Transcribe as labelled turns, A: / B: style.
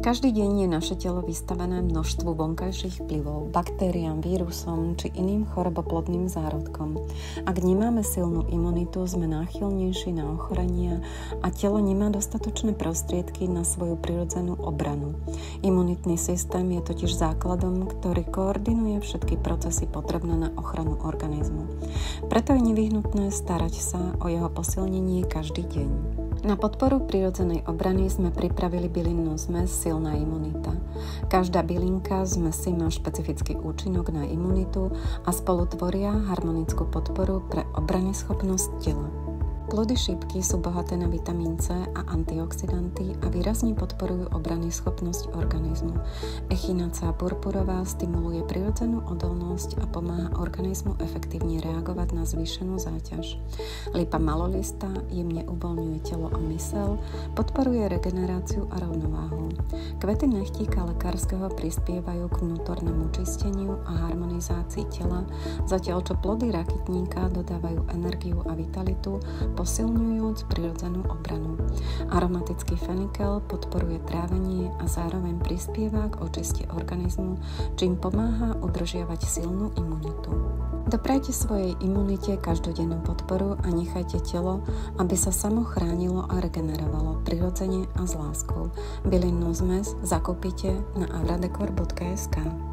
A: Každý deň je naše telo vystavené množstvu vonkajších vplyvov, baktériám, vírusom či iným choroboplodným zárodkom. Ak nemáme silnú imunitu, sme náchylnejší na ochorenia a telo nemá dostatočné prostriedky na svoju prirodzenú obranu. Imunitný systém je totiž základom, ktorý koordinuje všetky procesy potrebné na ochranu organizmu. Preto je nevyhnutné starať sa o jeho posilnenie každý deň. Na podporu prirodzenej obrany sme pripravili bylinnú zmes Silná imunita. Každá bylinka zmesi má špecifický účinok na imunitu a spolu tvoria harmonickú podporu pre obranyschopnosť tela. Plody šípky sú bohaté na vitamín C a antioxidanty a výrazne podporujú obranyschopnosť organizmu. Echinacea purpurová stimuluje prirodzenú odolnosť a pomáha organizmu efektívne reagovať na zvýšenú záťaž. Lipa malolista jemne uvoľňuje telo a myseľ, podporuje regeneráciu a rovnováhu. Kvety nechtíka lekárskeho prispievajú k vnútornému čisteniu a harmonizácii tela, zatiaľ čo plody rakitníka dodávajú energiu a vitalitu, posilňujúc prirodzenú obranu. Aromatický fenikel podporuje trávenie a zároveň prispieva k očiste organizmu, čím pomáha udržiavať silnú imunitu. Doprajte svojej imunite každodennú podporu a nechajte telo, aby sa samo chránilo a regenerovalo prirodzene a s láskou. Bylinnú zmes zakúpite na avradecor.sk.